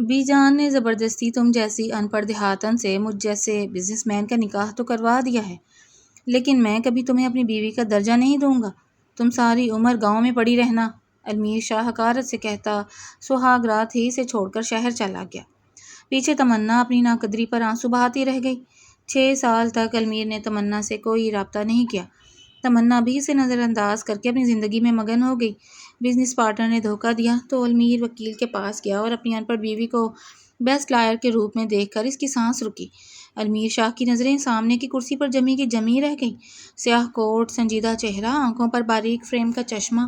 Be جان نے زبردستی تم جیسی ان پڑھ دیہاتن سے مجھ جیسے بزنس مین کا نکاح تو کروا دیا ہے، لیکن میں کبھی تمہیں اپنی بیوی کا درجہ نہیں دوں گا۔ تم ساری عمر گاؤں میں پڑی رہنا، المیر شاہ حقارت سے کہتا سہاگ رات ہی سے چھوڑ کر شہر چلا گیا۔ پیچھے تمنا اپنی ناقدری پر آنسو بہاتی رہ گئی۔ 6 سال تک المیر نے تمنا سے کوئی رابطہ نہیں کیا۔ تمنا بھی اسے نظر انداز کر کے اپنی زندگی میں مگن ہو گئی۔ بزنس پارٹنر نے دھوکہ دیا تو المیر وکیل کے پاس گیا اور اپنی ان پڑھ بیوی کو بیسٹ لائر کے روپ میں دیکھ کر اس کی سانس رکی۔ المیر شاہ کی نظریں سامنے کی کرسی پر جمی کی جمی رہ گئیں۔ سیاہ کوٹ، سنجیدہ چہرہ، آنکھوں پر باریک فریم کا چشمہ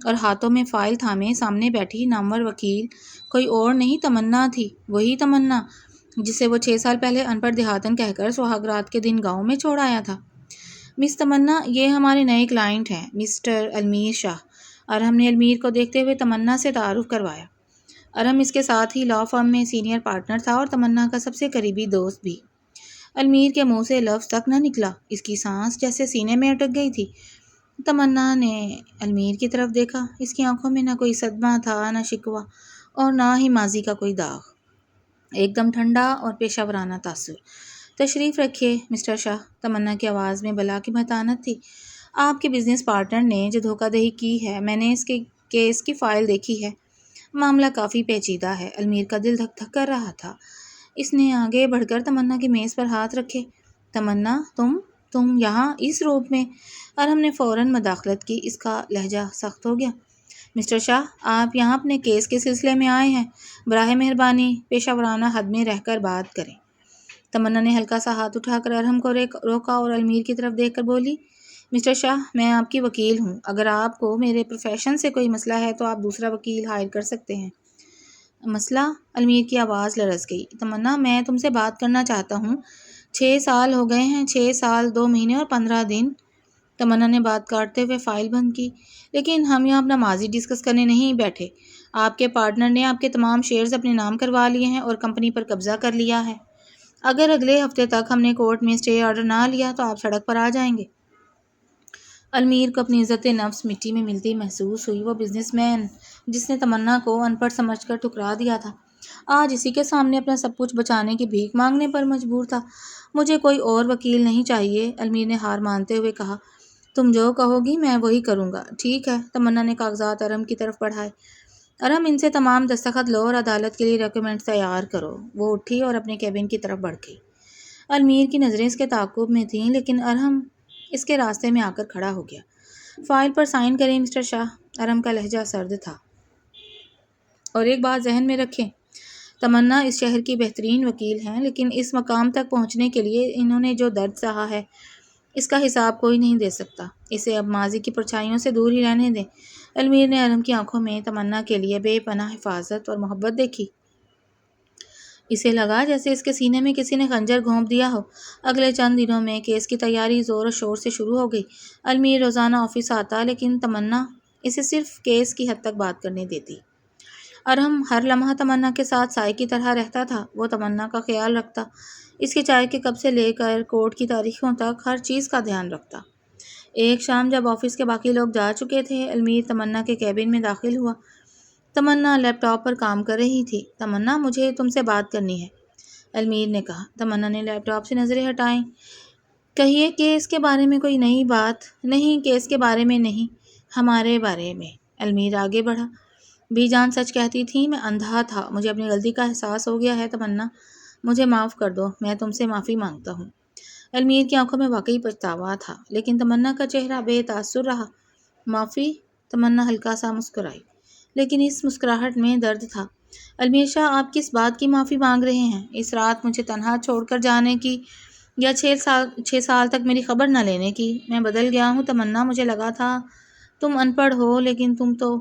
اور ہاتھوں میں فائل تھامے سامنے بیٹھی نامور وکیل کوئی اور نہیں تمنا تھی، وہی تمنا جسے وہ 6 سال پہلے ان پڑھ دیہاتن کہہ کر سہاگ رات کے دن گاؤں میں چھوڑ آیا تھا۔ مس تمنا، یہ ہمارے نئے کلائنٹ ہیں، مسٹر المیر شاہ۔ ارحم نے المیر کو دیکھتے ہوئے تمنا سے تعارف کروایا۔ ارحم اس کے ساتھ ہی لا فرم میں سینئر پارٹنر تھا اور تمنا کا سب سے قریبی دوست بھی۔ المیر کے منہ سے لفظ تک نہ نکلا، اس کی سانس جیسے سینے میں اٹک گئی تھی۔ تمنا نے المیر کی طرف دیکھا، اس کی آنکھوں میں نہ کوئی صدمہ تھا، نہ شکوہ، اور نہ ہی ماضی کا کوئی داغ، ایک دم ٹھنڈا اور پیشہ ورانہ تاثر۔ تشریف رکھیے مسٹر شاہ، تمنا کی آواز میں بلا کی متانت تھی۔ آپ کے بزنس پارٹنر نے جو دھوکہ دہی کی ہے، میں نے اس کے کیس کی فائل دیکھی ہے۔ معاملہ کافی پیچیدہ ہے۔ المیر کا دل دھک دھک کر رہا تھا۔ اس نے آگے بڑھ کر تمنا کی میز پر ہاتھ رکھے۔ تمنا، تم یہاں اس روپ میں؟ ارحم نے فوراً مداخلت کی، اس کا لہجہ سخت ہو گیا۔ مسٹر شاہ، آپ یہاں اپنے کیس کے سلسلے میں آئے ہیں، براہ مہربانی پیشہ ورانہ حد میں رہ کر بات کریں۔ تمنا نے ہلکا سا ہاتھ اٹھا کر ارحم کو روکا اور المیر کی طرف دیکھ کر بولی، مسٹر شاہ، میں آپ کی وکیل ہوں، اگر آپ کو میرے پروفیشن سے کوئی مسئلہ ہے تو آپ دوسرا وکیل ہائر کر سکتے ہیں۔ مسئلہ؟ المیر کی آواز لرز گئی۔ تمنا، میں تم سے بات کرنا چاہتا ہوں۔ 6 سال ہو گئے ہیں، 6 سال 2 مہینے اور 15 دن۔ تمنا نے بات کاٹتے ہوئے فائل بند کی۔ لیکن ہم یہاں اپنا ماضی ڈسکس کرنے نہیں بیٹھے۔ آپ کے پارٹنر نے آپ کے تمام شیئرز اپنے نام کروا لیے ہیں اور کمپنی پر قبضہ کر لیا ہے۔ اگر اگلے ہفتے تک ہم نے کورٹ میں اسٹے آرڈر نہ لیا تو آپ سڑک پر آ جائیں گے۔ المیر کو اپنی عزت نفس مٹی میں ملتی محسوس ہوئی۔ وہ بزنس مین جس نے تمنا کو ان پڑھ سمجھ کر ٹھکرا دیا تھا، آج اسی کے سامنے اپنا سب کچھ بچانے کی بھیک مانگنے پر مجبور تھا۔ مجھے کوئی اور وکیل نہیں چاہیے، المیر نے ہار مانتے ہوئے کہا۔ تم جو کہو گی میں وہی کروں گا۔ ٹھیک ہے، تمنا نے کاغذات ارحم کی طرف بڑھائے۔ ارحم، ان سے تمام دستخط لو اور عدالت کے لیے ڈاکیومنٹس تیار کرو۔ وہ اٹھی اور اپنے کیبن کی طرف بڑھ گئی۔ المیر کی نظریں اس کے تعاقب میں تھیں، لیکن ارحم اس کے راستے میں آ کر کھڑا ہو گیا۔ فائل پر سائن کریں مسٹر شاہ۔ ارحم کا لہجہ سرد تھا۔ اور ایک بات ذہن میں رکھیں، تمنا اس شہر کی بہترین وکیل ہیں، لیکن اس مقام تک پہنچنے کے لیے انہوں نے جو درد سہا ہے، اس کا حساب کوئی نہیں دے سکتا۔ اسے اب ماضی کی پرچھائیوں سے دور ہی رہنے دیں۔ المیر نے ارحم کی آنکھوں میں تمنا کے لیے بے پناہ حفاظت اور محبت دیکھی۔ اسے لگا جیسے اس کے سینے میں کسی نے خنجر گھونپ دیا ہو۔ اگلے چند دنوں میں کیس کی تیاری زور و شور سے شروع ہو گئی۔ المیر روزانہ آفس آتا، لیکن تمنا اسے صرف کیس کی حد تک بات کرنے دیتی۔ ارحم ہر لمحہ تمنا کے ساتھ سائے کی طرح رہتا تھا۔ وہ تمنا کا خیال رکھتا، اس کے چائے کے کپ سے لے کر کورٹ کی تاریخوں تک ہر چیز کا دھیان رکھتا۔ ایک شام جب آفس کے باقی لوگ جا چکے تھے، المیر تمنا کے کیبن میں داخل ہوا۔ تمنا لیپ ٹاپ پر کام کر رہی تھی۔ تمنا، مجھے تم سے بات کرنی ہے، المیر نے کہا۔ تمنا نے لیپ ٹاپ سے نظریں ہٹائیں۔ کہیے، کیس کے بارے میں کوئی نئی بات؟ نہیں، کیس کے بارے میں نہیں، ہمارے بارے میں۔ المیر آگے بڑھا۔ بی جان سچ کہتی تھی، میں اندھا تھا، مجھے اپنی غلطی کا احساس ہو گیا ہے۔ تمنا، مجھے معاف کر دو، میں تم سے معافی مانگتا ہوں۔ المیر کی آنکھوں میں واقعی پچھتاوا تھا، لیکن تمنا کا چہرہ بے تاثر رہا۔ معافی؟ تمنا ہلکا سا مسکرائی، لیکن اس مسکراہٹ میں درد تھا۔ المیر شاہ، آپ کس بات کی معافی مانگ رہے ہیں؟ اس رات مجھے تنہا چھوڑ کر جانے کی، یا 6 سال تک میری خبر نہ لینے کی؟ میں بدل گیا ہوں تمنا، مجھے لگا تھا تم ان پڑھ ہو، لیکن تم تو…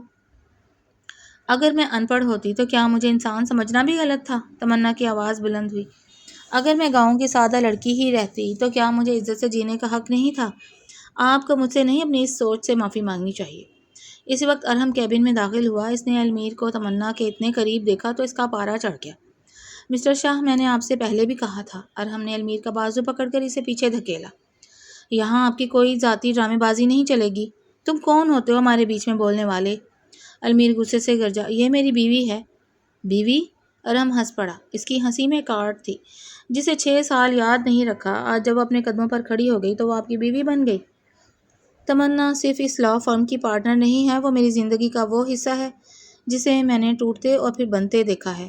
اگر میں ان پڑھ ہوتی تو کیا مجھے انسان سمجھنا بھی غلط تھا؟ تمنا کی آواز بلند ہوئی۔ اگر میں گاؤں کی سادہ لڑکی ہی رہتی تو کیا مجھے عزت سے جینے کا حق نہیں تھا؟ آپ کو مجھ سے نہیں، اپنی اس سوچ سے معافی مانگنی چاہیے۔ اسی وقت ارحم کیبن میں داخل ہوا۔ اس نے المیر کو تمنا کے اتنے قریب دیکھا تو اس کا پارا چڑھ گیا۔ مسٹر شاہ، میں نے آپ سے پہلے بھی کہا تھا۔ ارحم نے المیر کا بازو پکڑ کر اسے پیچھے دھکیلا۔ یہاں آپ کی کوئی ذاتی ڈرامے بازی نہیں چلے گی۔ تم کون ہوتے ہو ہمارے بیچ میں بولنے والے؟ المیر غصے سے گرجا۔ یہ میری بیوی ہے۔ بیوی؟ ارحم ہنس پڑا۔ اس کی ہنسی میں کاٹ تھی۔ جسے 6 سال یاد نہیں رکھا، آج جب وہ اپنے قدموں پر کھڑی ہو گئی تو وہ آپ کی بیوی بن گئی۔ تمنا صرف اس لا فرم کی پارٹنر نہیں ہے، وہ میری زندگی کا وہ حصہ ہے جسے میں نے ٹوٹتے اور پھر بنتے دیکھا ہے۔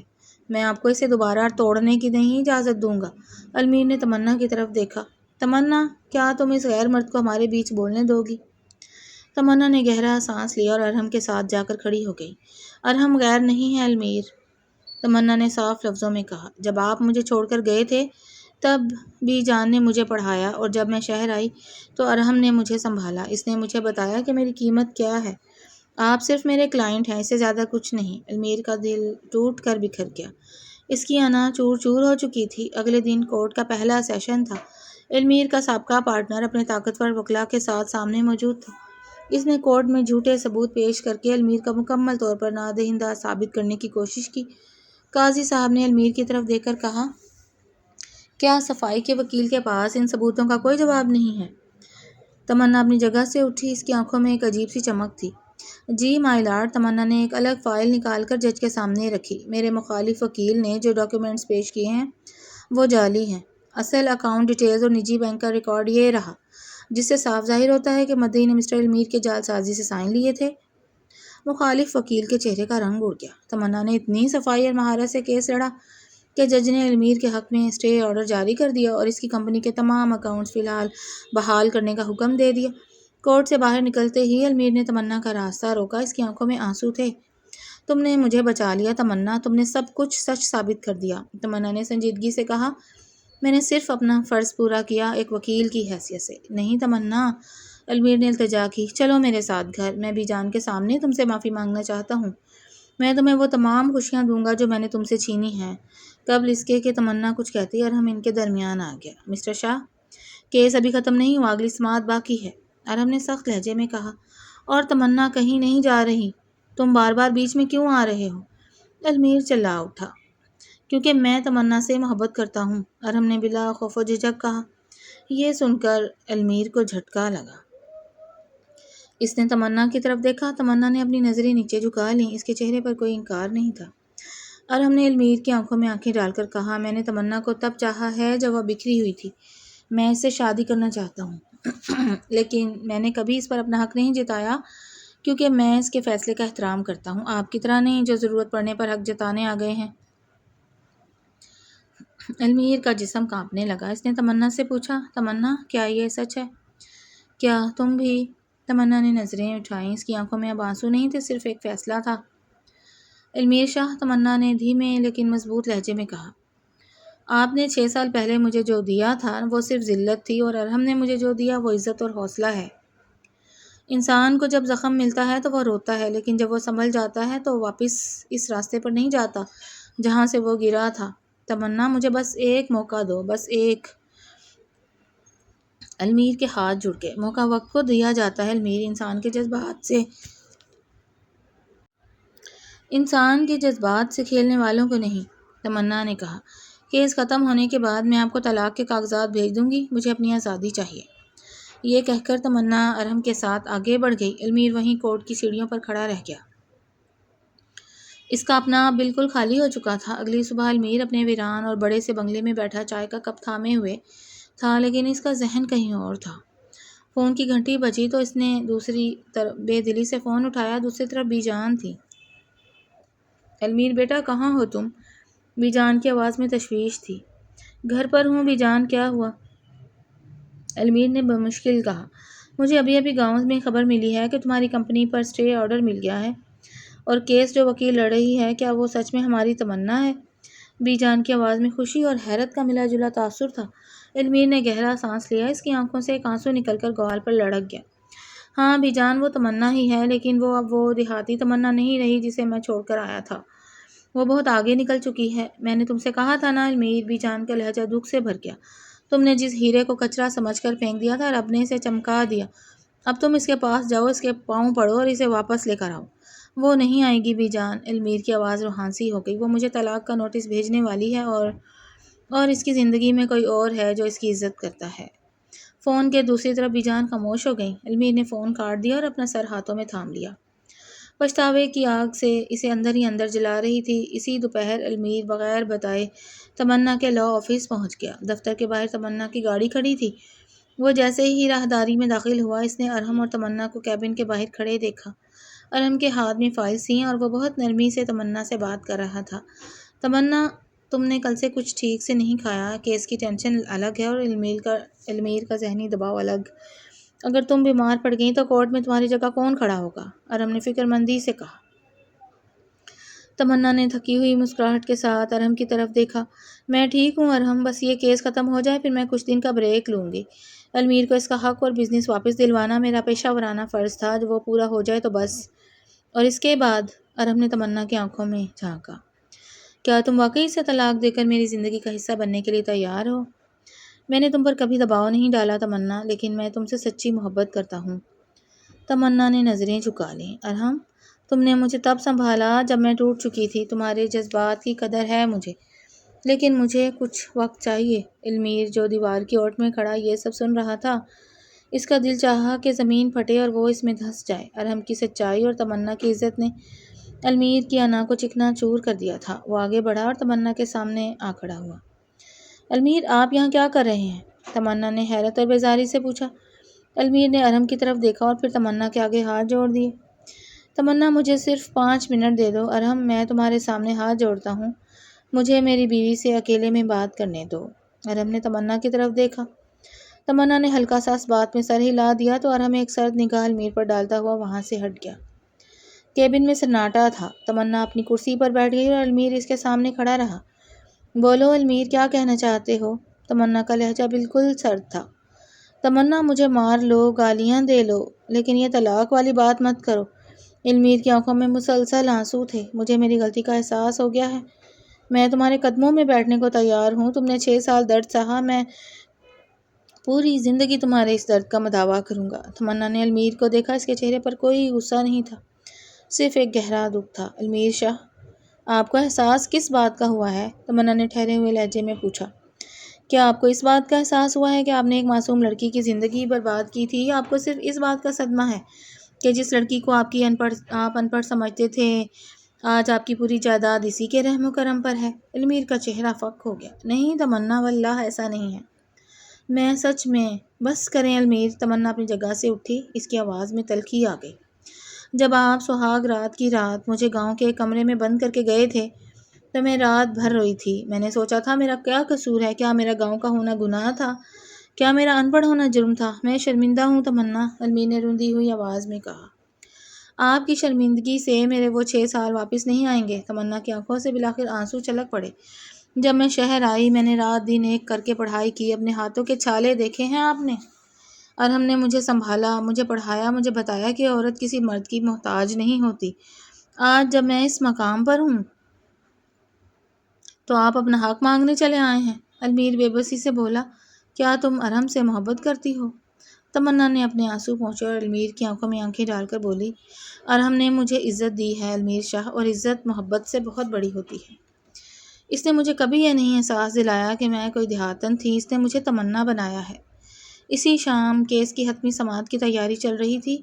میں آپ کو اسے دوبارہ توڑنے کی نہیں اجازت دوں گا۔ المیر نے تمنا کی طرف دیکھا۔ تمنا، کیا تم اس غیر مرد کو ہمارے بیچ بولنے دو گی؟ تمنا نے گہرا سانس لیا اور ارحم کے ساتھ جا کر کھڑی ہو گئی۔ ارحم غیر نہیں ہے المیر، تمنا نے صاف لفظوں میں کہا۔ جب آپ مجھے چھوڑ کر گئے تھے تب بھی جان نے مجھے پڑھایا، اور جب میں شہر آئی تو ارحم نے مجھے سنبھالا۔ اس نے مجھے بتایا کہ میری قیمت کیا ہے۔ آپ صرف میرے کلائنٹ ہیں، اس سے زیادہ کچھ نہیں۔ المیر کا دل ٹوٹ کر بکھر گیا۔ اس کی انا چور چور ہو چکی تھی۔ اگلے دن کورٹ کا پہلا سیشن تھا۔ المیر کا سابقہ پارٹنر اپنے طاقتور وکلاء کے ساتھ سامنے موجود تھا۔ اس نے کورٹ میں جھوٹے ثبوت پیش کر کے المیر کا مکمل طور پر نادہندہ ثابت کرنے کی کوشش کی۔ قاضی صاحب نے المیر کی طرف دیکھ کر کہا، کیا صفائی کے وکیل کے پاس ان ثبوتوں کا کوئی جواب نہیں ہے؟ تمنا اپنی جگہ سے اٹھی۔ اس کی آنکھوں میں ایک عجیب سی چمک تھی۔ جی مائی لارڈ، تمنا نے ایک الگ فائل نکال کر جج کے سامنے رکھی۔ میرے مخالف وکیل نے جو ڈاکیومنٹس پیش کیے ہیں وہ جعلی ہیں۔ اصل اکاؤنٹ ڈیٹیلز اور نجی بینک کا ریکارڈ یہ رہا، جس سے صاف ظاہر ہوتا ہے کہ مدعی نے مسٹر المیر کے جعل سازی سے سائن لیے تھے۔ مخالف وکیل کے چہرے کا رنگ اڑ گیا۔ تمنا نے اتنی صفائی اور مہارت سے کیس لڑا کہ جج نے المیر کے حق میں اسٹے آرڈر جاری کر دیا اور اس کی کمپنی کے تمام اکاؤنٹس فی الحال بحال کرنے کا حکم دے دیا۔ کورٹ سے باہر نکلتے ہی المیر نے تمنا کا راستہ روکا۔ اس کی آنکھوں میں آنسو تھے۔ تم نے مجھے بچا لیا تمنا، تم نے سب کچھ سچ ثابت کر دیا۔ تمنا نے سنجیدگی سے کہا، میں نے صرف اپنا فرض پورا کیا، ایک وکیل کی حیثیت سے۔ نہیں تمنا، المیر نے التجا کی، چلو میرے ساتھ گھر۔ میں بھی جان کے سامنے تم سے معافی مانگنا چاہتا ہوں۔ میں تمہیں وہ تمام خوشیاں دوں گا جو میں نے تم سے چھینی ہیں۔ قبل اس کے کہ تمنا کچھ کہتی ارحم ان کے درمیان آ گیا۔ مسٹر شاہ، کیس ابھی ختم نہیں ہوا، اگلی سماعت باقی ہے، ارحم نے سخت لہجے میں کہا۔ اور تمنا کہیں نہیں جا رہی، تم بار بار بیچ میں کیوں آ رہے ہو؟ المیر چلا اٹھا۔ کیونکہ میں تمنا سے محبت کرتا ہوں، ارحم نے بلا خوف و جھجک کہا۔ یہ سن کر المیر کو جھٹکا لگا۔ اس نے تمنا کی طرف دیکھا۔ تمنا نے اپنی نظریں نیچے جھکا لیں۔ اس کے چہرے پر کوئی انکار نہیں تھا۔ ارحم نے المیر کی آنکھوں میں آنکھیں ڈال کر کہا، میں نے تمنا کو تب چاہا ہے جب وہ بکھری ہوئی تھی۔ میں اس سے شادی کرنا چاہتا ہوں لیکن میں نے کبھی اس پر اپنا حق نہیں جتایا کیونکہ میں اس کے فیصلے کا احترام کرتا ہوں، آپ کی طرح نہیں جو ضرورت پڑنے پر حق جتانے آ گئے ہیں۔ المیر کا جسم کانپنے لگا۔ اس نے تمنا سے پوچھا، تمنا، کیا یہ سچ ہے؟ کیا تم بھی؟ تمنا نے نظریں اٹھائیں۔ اس کی آنکھوں میں اب آنسو نہیں تھے، صرف ایک فیصلہ تھا۔ المیر شاہ، تمنا نے دھیمے لیکن مضبوط لہجے میں کہا، آپ نے 6 سال پہلے مجھے جو دیا تھا وہ صرف ذلت تھی، اور ارحم نے مجھے جو دیا وہ عزت اور حوصلہ ہے۔ انسان کو جب زخم ملتا ہے تو وہ روتا ہے، لیکن جب وہ سنبھل جاتا ہے تو واپس اس راستے پر نہیں جاتا جہاں سے وہ گرا تھا۔ تمنا، مجھے بس ایک موقع دو، بس ایک۔ المیر کے ہاتھ جڑ گئے۔ موقع وقت کو دیا جاتا ہے المیر، انسان کے جذبات سے کھیلنے والوں کو نہیں، تمنا نے کہا۔ کیس ختم ہونے کے بعد میں آپ کو طلاق کے کاغذات بھیج دوں گی، مجھے اپنی آزادی چاہیے۔ یہ کہہ کر تمنا ارحم کے ساتھ آگے بڑھ گئی۔ المیر وہیں کورٹ کی سیڑھیوں پر کھڑا رہ گیا۔ اس کا اپنا آپ بالکل خالی ہو چکا تھا۔ اگلی صبح المیر اپنے ویران اور بڑے سے بنگلے میں بیٹھا چائے کا کپ تھامے ہوئے تھا، لیکن اس کا ذہن کہیں اور تھا۔ فون کی گھنٹی بجی تو اس نے بے دلی سے فون اٹھایا۔ دوسری طرف بی جان تھی۔ المیر بیٹا، کہاں ہو تم؟ بی جان کی آواز میں تشویش تھی۔ گھر پر ہوں بی جان، کیا ہوا؟ المیر نے بمشکل کہا، مجھے ابھی گاؤں میں خبر ملی ہے کہ تمہاری کمپنی پر اسٹے آرڈر مل گیا ہے، اور کیس جو وکیل لڑ رہی ہے، کیا وہ سچ میں ہماری تمنا ہے؟ بی جان کی آواز میں خوشی اور حیرت کا ملا جلا تاثر تھا۔ المیر نے گہرا سانس لیا۔ اس کی آنکھوں سے ایک آنسو نکل کر گوال پر لڑک گیا۔ ہاں بی جان، وہ تمنا ہی ہے، لیکن وہ اب وہ دیہاتی تمنا نہیں رہی جسے میں چھوڑ کر آیا تھا۔ وہ بہت آگے نکل چکی ہے۔ میں نے تم سے کہا تھا نا المیر، بی جان کا لہجہ دکھ سے بھر گیا، تم نے جس ہیرے کو کچرا سمجھ کر پھینک دیا تھا، رب نے اسے چمکا دیا۔ اب تم اس کے پاس جاؤ، اس کے پاؤں پڑو اور اسے واپس لے کر آؤ۔ وہ نہیں آئے گی بی جان، المیر کی آواز روحانسی ہو گئی۔ وہ مجھے طلاق کا نوٹس بھیجنے والی ہے، اور اس کی زندگی میں کوئی اور ہے جو اس کی عزت کرتا ہے۔ فون کے دوسری طرف بی جان خاموش ہو گئیں۔ المیر نے فون کاٹ دیا اور اپنا سر ہاتھوں میں تھام لیا۔ پچھتاوے کی آگ سے اسے اندر ہی اندر جلا رہی تھی۔ اسی دوپہر المیر بغیر بتائے تمنا کے لاء آفس پہنچ گیا۔ دفتر کے باہر تمنا کی گاڑی کھڑی تھی۔ وہ جیسے ہی راہداری میں داخل ہوا، اس نے ارحم اور تمنا کو کیبن کے باہر کھڑے دیکھا۔ ارحم کے ہاتھ میں فائلز تھیں اور وہ بہت نرمی سے تمنا سے بات کر رہا تھا۔ تمنا، تم نے کل سے کچھ ٹھیک سے نہیں کھایا۔ کیس کی ٹینشن الگ ہے اور المیر کا ذہنی دباؤ الگ۔ اگر تم بیمار پڑ گئیں تو کورٹ میں تمہاری جگہ کون کھڑا ہوگا؟ ارحم نے فکر مندی سے کہا۔ تمنا نے تھکی ہوئی مسکراہٹ کے ساتھ ارحم کی طرف دیکھا۔ میں ٹھیک ہوں ارحم، بس یہ کیس ختم ہو جائے پھر میں کچھ دن کا بریک لوں گی۔ المیر کو اس کا حق اور بزنس واپس دلوانا میرا پیشہ ورانہ فرض تھا۔ جب وہ پورا ہو جائے تو بس۔ اور اس کے بعد؟ ارحم نے تمنا کی آنکھوں میں جھانکا۔ کیا تم واقعی اسے طلاق دے کر میری زندگی کا حصہ بننے کے لیے تیار ہو؟ میں نے تم پر کبھی دباؤ نہیں ڈالا تمنا، لیکن میں تم سے سچی محبت کرتا ہوں۔ تمنا نے نظریں جھکا لیں۔ ارحم، تم نے مجھے تب سنبھالا جب میں ٹوٹ چکی تھی۔ تمہارے جذبات کی قدر ہے مجھے، لیکن مجھے کچھ وقت چاہیے۔ المیر، جو دیوار کی اوٹ میں کھڑا یہ سب سن رہا تھا، اس کا دل چاہا کہ زمین پھٹے اور وہ اس میں دھنس جائے۔ ارحم کی سچائی اور تمنا کی عزت نے المیر کی انا کو چکنا چور کر دیا تھا۔ وہ آگے بڑھا اور تمنا کے سامنے آ کھڑا ہوا۔ المیر، آپ یہاں کیا کر رہے ہیں؟ تمنا نے حیرت اور بیزاری سے پوچھا۔ المیر نے ارحم کی طرف دیکھا اور پھر تمنا کے آگے ہاتھ جوڑ دیے۔ تمنا، مجھے صرف 5 منٹ دے دو۔ ارحم، میں تمہارے سامنے ہاتھ جوڑتا ہوں، مجھے میری بیوی سے اکیلے میں بات کرنے دو۔ ارحم نے تمنا کی طرف دیکھا۔ تمنا نے ہلکا سا اس بات میں سر ہلا دیا تو ارحم ایک سرد نگاہ المیر پر ڈالتا ہوا وہاں سے ہٹ گیا۔ کیبن میں سناٹا تھا۔ تمنا اپنی کرسی پر بیٹھ گئی اور المیر اس کے سامنے کھڑا رہا۔ بولو المیر، کیا کہنا چاہتے ہو؟ تمنا کا لہجہ بالکل سرد تھا۔ تمنا، مجھے مار لو، گالیاں دے لو، لیکن یہ طلاق والی بات مت کرو۔ المیر کی آنکھوں میں مسلسل آنسو تھے۔ مجھے میری غلطی کا احساس ہو گیا ہے۔ میں تمہارے قدموں میں بیٹھنے کو تیار ہوں۔ تم نے 6 سال درد سہا، میں پوری زندگی تمہارے اس درد کا مداوع کروں گا۔ تمنا نے المیر کو دیکھا۔ اس کے چہرے پر کوئی غصہ نہیں تھا، صرف ایک گہرا دکھ تھا۔ المیر شاہ، آپ کو احساس کس بات کا ہوا ہے؟ تمنا نے ٹھہرے ہوئے لہجے میں پوچھا۔ کیا آپ کو اس بات کا احساس ہوا ہے کہ آپ نے ایک معصوم لڑکی کی زندگی برباد کی تھی، یا آپ کو صرف اس بات کا صدمہ ہے کہ جس لڑکی کو آپ ان پڑھ سمجھتے تھے، آج آپ کی پوری جائیداد اسی کے رحم و کرم پر ہے؟ المیر کا چہرہ فک ہو گیا۔ نہیں تمنا، واللہ ایسا نہیں ہے۔ میں سچ میں… بس کریں المیر۔ تمنا اپنی جگہ سے اٹھی۔ اس کی آواز میں تلخی آ گئی۔ جب آپ سہاگ رات کی رات مجھے گاؤں کے ایک کمرے میں بند کر کے گئے تھے تو میں رات بھر روئی تھی۔ میں نے سوچا تھا میرا کیا قصور ہے؟ کیا میرا گاؤں کا ہونا گناہ تھا؟ کیا میرا ان پڑھ ہونا جرم تھا؟ میں شرمندہ ہوں تمنا، المیر نے روندی ہوئی آواز میں کہا۔ آپ کی شرمندگی سے میرے وہ 6 سال واپس نہیں آئیں گے۔ تمنا کی آنکھوں سے بالآخر آنسو چھلک پڑے۔ جب میں شہر آئی، میں نے رات دن ایک کر کے پڑھائی کی۔ اپنے ہاتھوں کے چھالے دیکھے ہیں آپ نے؟ ارحم نے مجھے سنبھالا، مجھے پڑھایا، مجھے بتایا کہ عورت کسی مرد کی محتاج نہیں ہوتی۔ آج جب میں اس مقام پر ہوں تو آپ اپنا حق مانگنے چلے آئے ہیں۔ المیر بے بسی سے بولا۔ کیا تم ارحم سے محبت کرتی ہو؟ تمنا نے اپنے آنسو پوچھے اور المیر کی آنکھوں میں آنکھیں ڈال کر بولی۔ ارحم نے مجھے عزت دی ہے المیر شاہ، اور عزت محبت سے بہت بڑی ہوتی ہے۔ اس نے مجھے کبھی یہ نہیں احساس دلایا کہ میں کوئی دیہاتن تھی، اس نے مجھے تمنا بنایا ہے۔ اسی شام کیس کی حتمی سماعت کی تیاری چل رہی تھی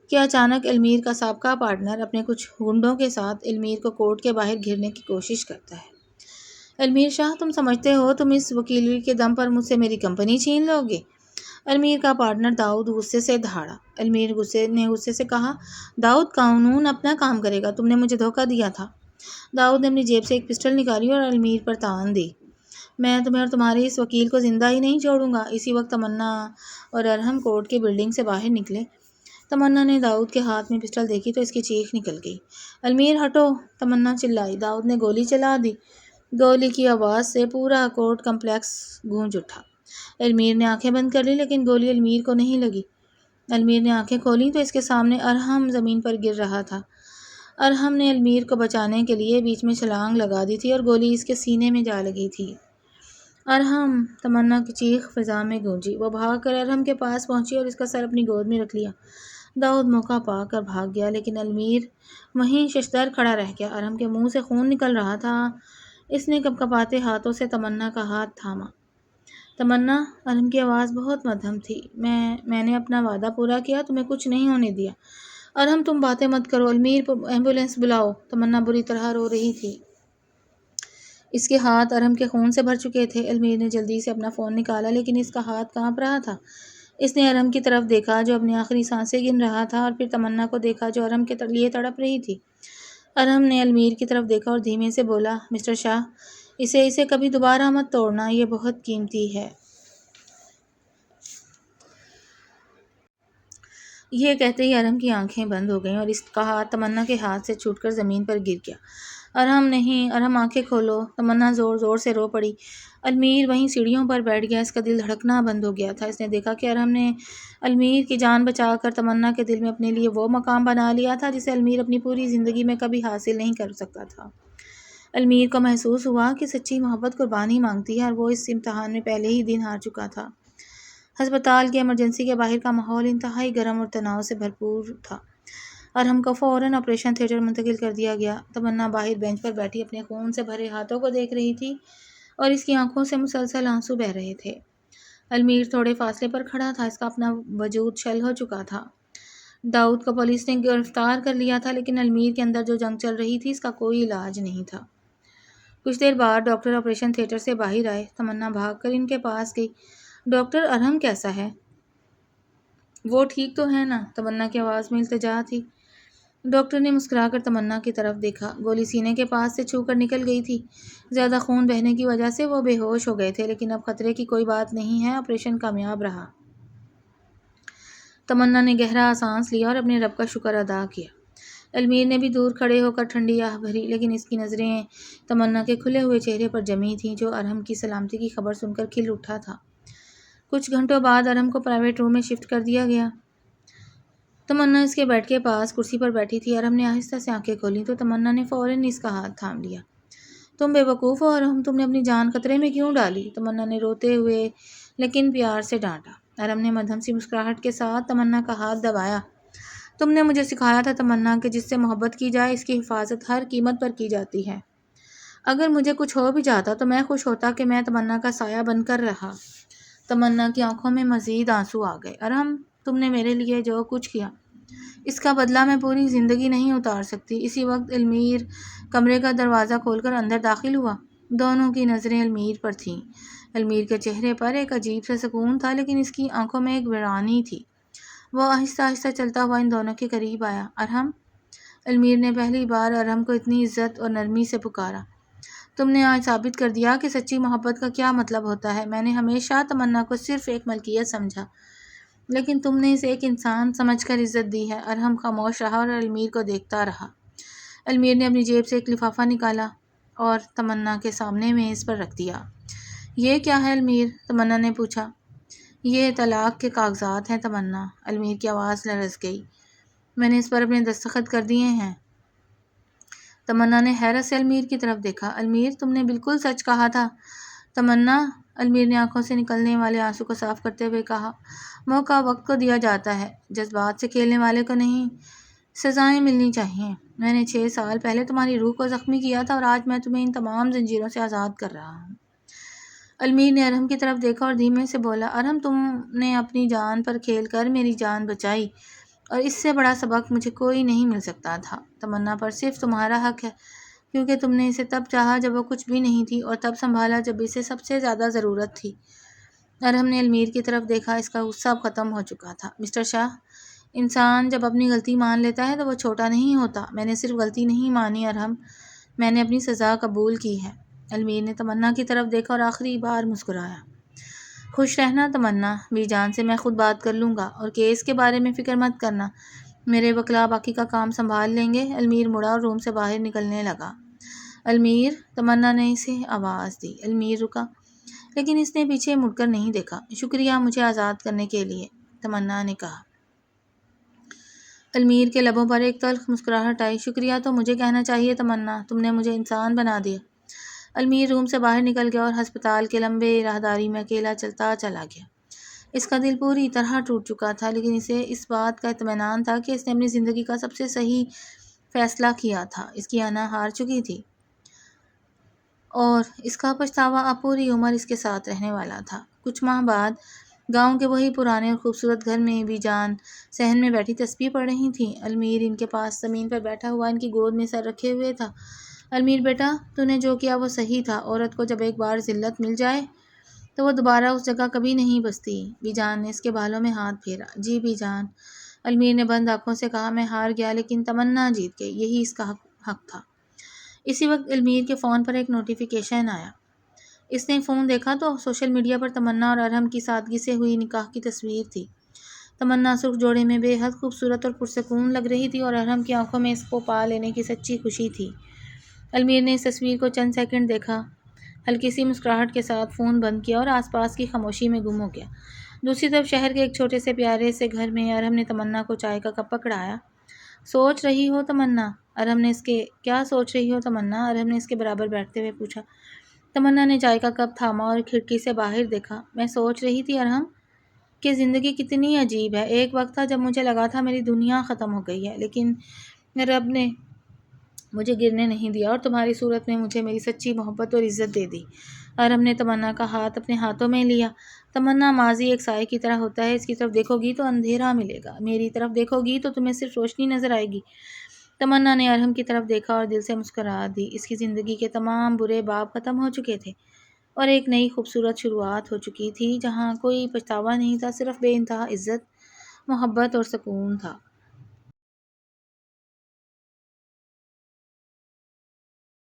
کہ اچانک المیر کا سابقہ پارٹنر اپنے کچھ گنڈوں کے ساتھ المیر کو کورٹ کے باہر گھیرنے کی کوشش کرتا ہے۔ المیر شاہ، تم سمجھتے ہو تم اس وکیلی کے دم پر مجھ سے میری کمپنی چھین لو گے؟ المیر کا پارٹنر داؤد غصے سے دہاڑا۔ المیر نے غصے سے کہا، داؤد، قانون اپنا کام کرے گا، تم نے مجھے دھوکہ دیا تھا۔ داؤد نے اپنی جیب سے ایک پسٹل نکالی اور المیر پر تان دی۔ میں تمہیں اور تمہارے اس وکیل کو زندہ ہی نہیں چھوڑوں گا۔ اسی وقت تمنا اور ارحم کورٹ کے بلڈنگ سے باہر نکلے۔ تمنا نے داؤد کے ہاتھ میں پسٹل دیکھی تو اس کی چیخ نکل گئی۔ المیر ہٹو، تمنا چلائی۔ داؤد نے گولی چلا دی۔ گولی کی آواز سے پورا کورٹ کمپلیکس گونج اٹھا۔ المیر نے آنکھیں بند کر لی، لیکن گولی المیر کو نہیں لگی۔ المیر نے آنکھیں کھولیں تو اس کے سامنے ارحم زمین پر گر رہا تھا۔ ارحم نے المیر کو بچانے کے لیے بیچ میں چھلانگ لگا دی تھی اور گولی اس کے سینے میں جا لگی تھی۔ ارحم! تمنا کی چیخ فضا میں گونجی۔ وہ بھاگ کر ارحم کے پاس پہنچی اور اس کا سر اپنی گود میں رکھ لیا۔ داؤد موقع پا کر بھاگ گیا، لیکن المیر وہیں ششدر کھڑا رہ گیا۔ ارحم کے منہ سے خون نکل رہا تھا۔ اس نے کپکپاتے ہاتھوں سے تمنا کا ہاتھ تھاما۔ تمنا، ارحم کی آواز بہت مدھم تھی، میں نے اپنا وعدہ پورا کیا، تمہیں کچھ نہیں ہونے دیا۔ ارحم تم باتیں مت کرو، المیر ایمبولینس بلاؤ۔ تمنا بری طرح رو رہی تھی، اس کے ہاتھ ارحم کے خون سے بھر چکے تھے۔ المیر نے جلدی سے اپنا فون نکالا لیکن اس کا ہاتھ کانپ رہا تھا۔ اس نے ارحم کی طرف دیکھا جو اپنی آخری سانسیں گن رہا تھا، اور پھر تمنا کو دیکھا جو ارحم کے لیے تڑپ رہی تھی۔ ارحم نے المیر کی طرف دیکھا اور دھیمے سے بولا، مسٹر شاہ، اسے کبھی دوبارہ مت توڑنا، یہ بہت قیمتی ہے۔ یہ کہتے ہی ارحم کی آنکھیں بند ہو گئیں اور اس کا ہاتھ تمنا کے ہاتھ سے چھوٹ کر زمین پر گر گیا۔ ارحم نہیں، ارحم آنکھیں کھولو، تمنا زور زور سے رو پڑی۔ المیر وہیں سیڑھیوں پر بیٹھ گیا، اس کا دل دھڑکنا بند ہو گیا تھا۔ اس نے دیکھا کہ ارحم نے المیر کی جان بچا کر تمنا کے دل میں اپنے لیے وہ مقام بنا لیا تھا جسے المیر اپنی پوری زندگی میں کبھی حاصل نہیں کر سکتا تھا۔ المیر کو محسوس ہوا کہ سچی محبت قربانی مانگتی ہے اور وہ اس امتحان میں پہلے ہی دن ہار چکا تھا۔ ہسپتال کی ایمرجنسی کے باہر کا ماحول انتہائی گرم اور تناؤ سے بھرپور تھا۔ ارحم کو فوراً آپریشن تھیٹر منتقل کر دیا گیا۔ تمنا باہر بینچ پر بیٹھی اپنے خون سے بھرے ہاتھوں کو دیکھ رہی تھی اور اس کی آنکھوں سے مسلسل آنسو بہہ رہے تھے۔ المیر تھوڑے فاصلے پر کھڑا تھا، اس کا اپنا وجود شل ہو چکا تھا۔ داؤد کو پولیس نے گرفتار کر لیا تھا لیکن المیر کے اندر جو جنگ چل رہی تھی اس کا کوئی علاج نہیں تھا۔ کچھ دیر بعد ڈاکٹر آپریشن تھیٹر سے باہر آئے۔ تمنا بھاگ کر ان کے پاس گئی۔ ڈاکٹر، ارحم کیسا ہے؟ وہ ٹھیک تو ہے نا؟ تمنا کی آواز میں التجا تھی۔ ڈاکٹر نے مسکرا کر تمنا کی طرف دیکھا۔ گولی سینے کے پاس سے چھو کر نکل گئی تھی۔ زیادہ خون بہنے کی وجہ سے وہ بے ہوش ہو گئے تھے لیکن اب خطرے کی کوئی بات نہیں ہے، آپریشن کامیاب رہا۔ تمنا نے گہرا سانس لیا اور اپنے رب کا شکر ادا کیا۔ المیر نے بھی دور کھڑے ہو کر ٹھنڈی آہ بھری لیکن اس کی نظریں تمنا کے کھلے ہوئے چہرے پر جمی تھیں جو ارحم کی سلامتی کی خبر سن کر کھل اٹھا تھا۔ کچھ گھنٹوں بعد ارحم کو پرائیویٹ روم میں شفٹ کر دیا گیا۔ تمنا اس کے بیڈ کے پاس کرسی پر بیٹھی تھی۔ ارحم نے آہستہ سے آنکھیں کھولیں تو تمنا نے فوراً اس کا ہاتھ تھام لیا۔ تم بے وقوف ہو ارحم، تم نے اپنی جان خطرے میں کیوں ڈالی؟ تمنا نے روتے ہوئے لیکن پیار سے ڈانٹا۔ ارحم نے مدھم سی مسکراہٹ کے ساتھ تمنا کا ہاتھ دبایا۔ تم نے مجھے سکھایا تھا تمنا کہ جس سے محبت کی جائے اس کی حفاظت ہر قیمت پر کی جاتی ہے۔ اگر مجھے کچھ ہو بھی جاتا تو میں خوش ہوتا کہ میں تمنا کا سایہ بن کر رہا۔ تمنا کی آنکھوں میں مزید آنسو آ گئے۔ ارحم، تم نے میرے لیے جو کچھ کیا اس کا بدلہ میں پوری زندگی نہیں اتار سکتی۔ اسی وقت المیر کمرے کا دروازہ کھول کر اندر داخل ہوا۔ دونوں کی نظریں المیر پر تھیں۔ المیر کے چہرے پر ایک عجیب سا سکون تھا لیکن اس کی آنکھوں میں ایک ویرانی تھی۔ وہ آہستہ آہستہ چلتا ہوا ان دونوں کے قریب آیا۔ ارحم، المیر نے پہلی بار ارحم کو اتنی عزت اور نرمی سے پکارا۔ تم نے آج ثابت کر دیا کہ سچی محبت کا کیا مطلب ہوتا ہے۔ میں نے ہمیشہ تمنا کو صرف ایک ملکیت سمجھا لیکن تم نے اسے ایک انسان سمجھ کر عزت دی ہے۔ ارحم خاموش رہا اور المیر کو دیکھتا رہا۔ المیر نے اپنی جیب سے ایک لفافہ نکالا اور تمنا کے سامنے میز پر رکھ دیا۔ یہ کیا ہے المیر؟ تمنا نے پوچھا۔ یہ طلاق کے کاغذات ہیں تمنا۔ المیر کی آواز لرز گئی۔ میں نے اس پر اپنے دستخط کر دیے ہیں۔ تمنا نے حیرت سے المیر کی طرف دیکھا۔ المیر، تم نے بالکل سچ کہا تھا۔ تمنا، المیر نے آنکھوں سے نکلنے والے آنسو کو صاف کرتے ہوئے کہا، موقع وقت کو دیا جاتا ہے، جذبات سے کھیلنے والے کو نہیں۔ سزائیں ملنی چاہیے۔ میں نے 6 سال پہلے تمہاری روح کو زخمی کیا تھا اور آج میں تمہیں ان تمام زنجیروں سے آزاد کر رہا ہوں۔ المیر نے ارحم کی طرف دیکھا اور دھیمے سے بولا، ارحم، تم نے اپنی جان پر کھیل کر میری جان بچائی اور اس سے بڑا سبق مجھے کوئی نہیں مل سکتا تھا۔ تمنا پر صرف تمہارا حق ہے کیونکہ تم نے اسے تب چاہا جب وہ کچھ بھی نہیں تھی اور تب سنبھالا جب اسے سب سے زیادہ ضرورت تھی۔ ارحم نے المیر کی طرف دیکھا، اس کا غصہ اب ختم ہو چکا تھا۔ مسٹر شاہ، انسان جب اپنی غلطی مان لیتا ہے تو وہ چھوٹا نہیں ہوتا۔ میں نے صرف غلطی نہیں مانی ارحم، میں نے اپنی سزا قبول کی ہے۔ المیر نے تمنا کی طرف دیکھا اور آخری بار مسکرایا۔ خوش رہنا تمنا، بھی جان سے میں خود بات کر لوں گا اور کیس کے بارے میں فکر مت کرنا، میرے وکلاء باقی کا کام سنبھال لیں گے۔ المیر مڑا اور روم سے باہر نکلنے لگا۔ المیر، تمنا نے اسے آواز دی۔ المیر رکا لیکن اس نے پیچھے مڑ کر نہیں دیکھا۔ شکریہ مجھے آزاد کرنے کے لیے، تمنا نے کہا۔ المیر کے لبوں پر ایک تلخ مسکراہٹ آئی۔ شکریہ تو مجھے کہنا چاہیے تمنا، تم نے مجھے انسان بنا دیا۔ المیر روم سے باہر نکل گیا اور ہسپتال کے لمبے راہداری میں اکیلا چلتا چلا گیا۔ اس کا دل پوری طرح ٹوٹ چکا تھا لیکن اسے اس بات کا اطمینان تھا کہ اس نے اپنی زندگی کا سب سے صحیح فیصلہ کیا تھا۔ اس کی انا ہار چکی تھی اور اس کا پچھتاوا اب پوری عمر اس کے ساتھ رہنے والا تھا۔ کچھ ماہ بعد گاؤں کے وہی پرانے اور خوبصورت گھر میں بھی جان صحن میں بیٹھی تسبیح پڑھ رہی تھیں۔ المیر ان کے پاس زمین پر بیٹھا ہوا ان کی گود میں سر رکھے ہوئے تھا۔ المیر بیٹا، تو نے جو کیا وہ صحیح تھا۔ عورت کو جب ایک بار ذلت مل جائے تو وہ دوبارہ اس جگہ کبھی نہیں بستی۔ بی جان نے اس کے بالوں میں ہاتھ پھیرا۔ جی بی جان، المیر نے بند آنکھوں سے کہا، میں ہار گیا لیکن تمنا جیت گئی، یہی اس کا حق تھا۔ اسی وقت المیر کے فون پر ایک نوٹیفیکیشن آیا۔ اس نے فون دیکھا تو سوشل میڈیا پر تمنا اور ارحم کی سادگی سے ہوئی نکاح کی تصویر تھی۔ تمنا سرخ جوڑے میں بے حد خوبصورت اور پرسکون لگ رہی تھی اور ارحم کی آنکھوں میں اس کو پا لینے کی سچی خوشی تھی۔ المیر نے اس تصویر کو چند سیکنڈ دیکھا، ہلکی سی مسکراہٹ کے ساتھ فون بند کیا اور آس پاس کی خاموشی میں گم ہو گیا۔ دوسری طرف شہر کے ایک چھوٹے سے پیارے سے گھر میں ارحم نے تمنا کو چائے کا کپ پکڑایا۔ سوچ رہی ہو تمنا؟ کیا سوچ رہی ہو تمنا؟ ارحم نے اس کے برابر بیٹھتے ہوئے پوچھا۔ تمنا نے چائے کا کپ تھاما اور کھڑکی سے باہر دیکھا۔ میں سوچ رہی تھی ارحم کہ زندگی کتنی عجیب ہے۔ ایک وقت تھا جب مجھے لگا تھا میری دنیا ختم ہو گئی ہے، لیکن رب نے مجھے گرنے نہیں دیا اور تمہاری صورت میں مجھے میری سچی محبت اور عزت دے دی۔ ارحم نے تمنا کا ہاتھ اپنے ہاتھوں میں لیا۔ تمنا، ماضی ایک سائے کی طرح ہوتا ہے، اس کی طرف دیکھو گی تو اندھیرا ملے گا، میری طرف دیکھو گی تو تمہیں صرف روشنی نظر آئے گی۔ تمنا نے ارحم کی طرف دیکھا اور دل سے مسکراہٹ دی۔ اس کی زندگی کے تمام برے باب ختم ہو چکے تھے اور ایک نئی خوبصورت شروعات ہو چکی تھی، جہاں کوئی پچھتاوا نہیں تھا، صرف بے انتہا عزت، محبت اور سکون تھا۔